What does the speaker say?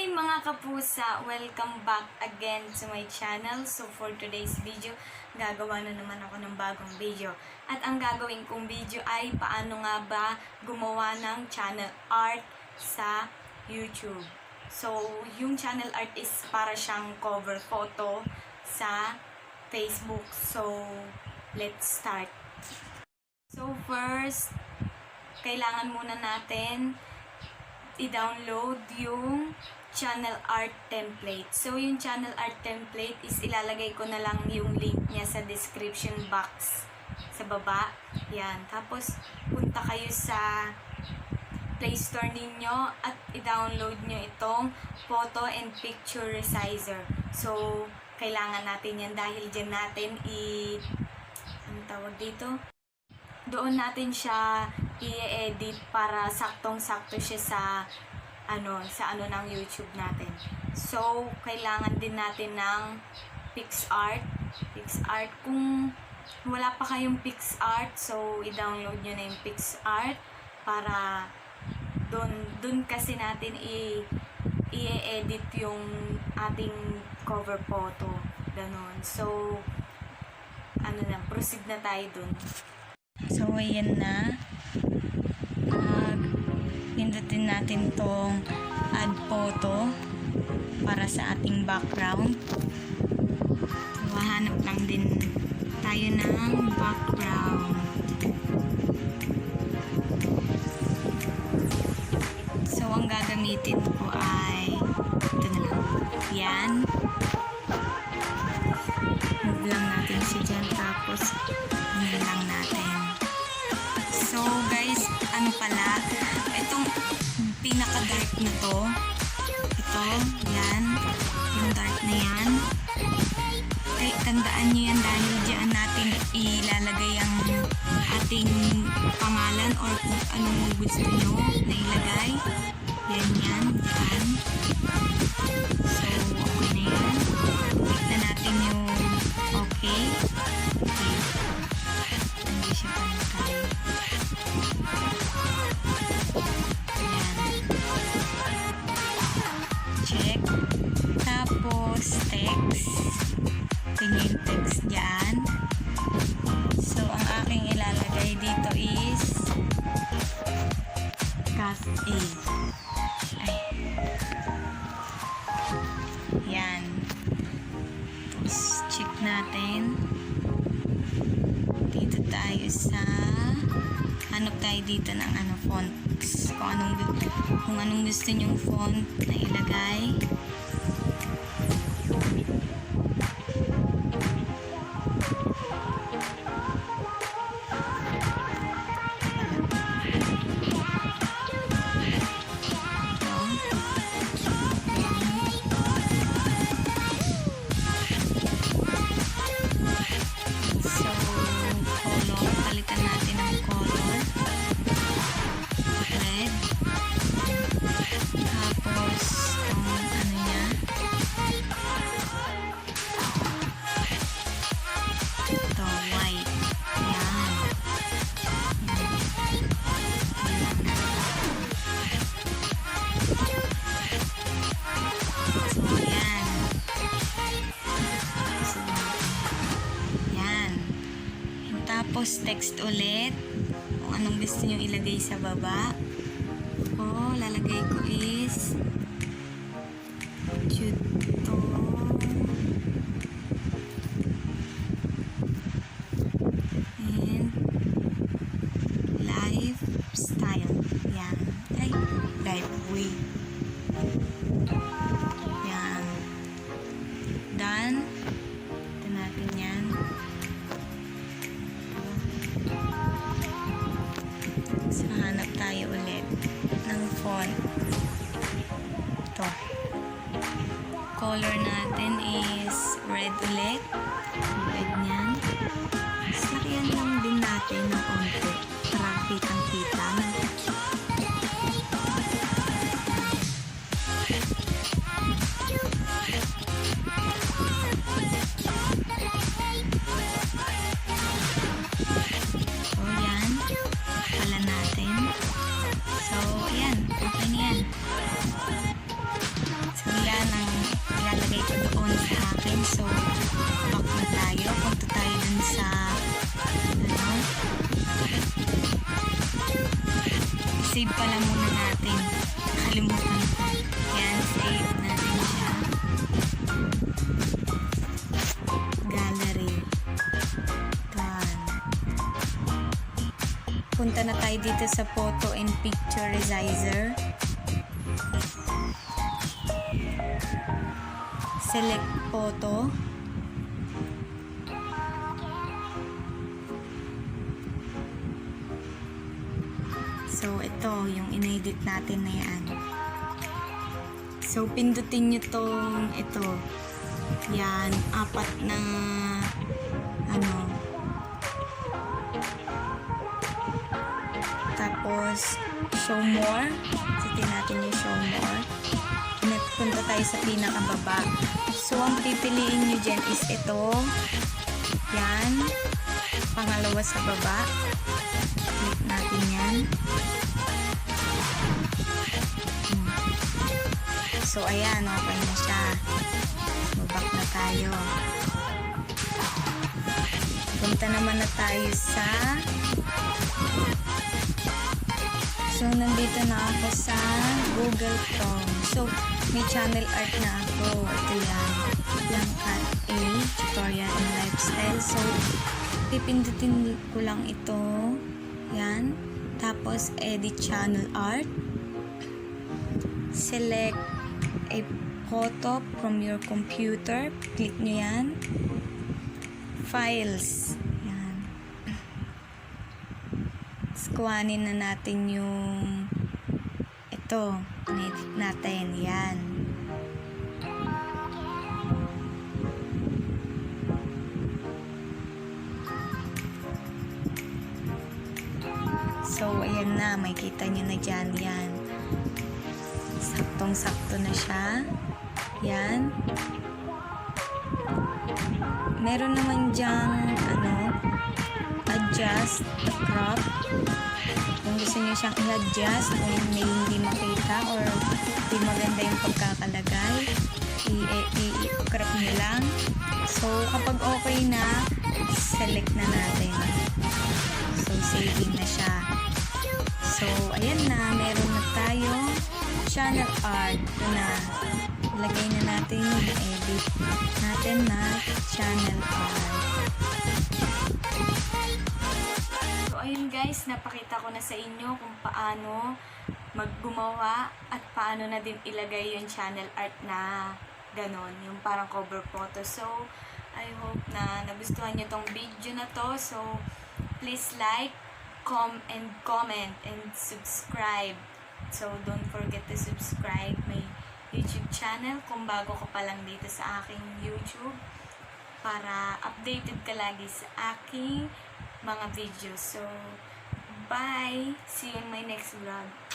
Hi mga kapusa! Welcome back again to my channel. So for today's video, gagawa na naman ako ng bagong video. At ang gagawin kong video ay paano nga ba gumawa ng channel art sa YouTube. So yung channel art is para siyang cover photo sa Facebook. So let's start. So first, kailangan muna natin i-download yung channel art template. So, yung channel art template is ilalagay ko na lang yung link niya sa description box sa baba. Yan. Tapos, punta kayo sa Play Store ninyo at i-download nyo itong photo and picture resizer. So, kailangan natin yan dahil dyan natin anong tawag dito? Doon natin siya i-edit para saktong-sakto siya sa ano ng YouTube natin. So, kailangan din natin ng PixArt. PixArt, kung wala pa kayong PixArt, so i-download nyo na yung PixArt para doon kasi natin i-edit yung ating cover photo. Ganon. So, proceed na tayo dun. So, ayan na. Pindutin natin tong add photo para sa ating background. So, hanap lang din tayo ng background. So, ang gagamitin ko ay ito na lang. Yan. Move lang natin siya dyan. Tapos, yan lang natin. So guys, pala, itong pinaka-dark na to, ito, yan, yung dark na yan, ay tandaan nyo yan dahil dyan natin ilalagay ang ating pangalan or kung anong gusto nyo na ilagay. Yan, yan. So, okay na yan. Click na natin yung okay. Hindi siya pantay. Check. Tapos, text. Tingin text dyan. So, ang aking ilalagay dito is Cath A. Ay. Yan. Tapos, check natin. Dito tayo sa hanap tayo dito ng fonts. Kung anong gusto nyong font na ilagay. Tapos text ulit kung anong gusto nyo ilagay sa baba. Lalagay ko is tuto and lifestyle. Yan. Ay, life way. Yan. Done. Ito natin yan. So, hanap tayo ulit ng font. Ito. Color natin is red ulit. Red niyan. Sakyan lang din natin ng konti para kitang-kita. So, ayan. Okay na yan. So, So, back na tayo. Punta tayo dun sa save pala muna natin. Nakalimutan ko. Yan, save natin siya. Gallery. Done. Punta na tayo dito sa photo and picturizer. Select photo. So, ito, yung in-edit natin na yan. So, pindutin nyo tong ito. Yan, 4 na tapos, show more. Sitin natin yung show more. Punta tayo sa pinakababa. So, ang pipiliin nyo dyan is ito. Yan. Pangalawa sa baba. Click natin yan. So, ayan. Okay na siya. So, back na tayo. Punta naman na tayo sa nandito na ako sa Google Chrome. So, may channel art na ako. Ito yan. Yung Cath tutorial and lifestyle. So, pipindutin ko lang ito. Yan. Tapos, edit channel art. Select a photo from your computer. Click nyo yan. Files. Yan. Kuhanin na natin yung ito. Edit natin. Yan. So, ayan na. May kita nyo na dyan. Yan. Saktong-sakto na siya. Yan. Meron naman dyang adjust, crop. Kung gusto nyo siyang i-adjust, kung may hindi makita or hindi maganda yung pagkakalagay, i-crop nyo lang. So, kapag okay na, select na natin. So, saving na siya. So, ayan na. Meron na tayo channel art. Ito na. Lagay na natin yung edit natin na channel art. So, ayun guys. Napakita ko na sa inyo kung paano maggumawa at paano na din ilagay yung channel art na ganon. Yung parang cover photo. So, I hope na nagustuhan nyo tong video na to. So, please like, comment, and subscribe. So, don't forget to subscribe my YouTube channel kung bago ka pa lang dito sa aking YouTube para updated ka lagi sa aking mga videos. So, bye! See you in my next vlog.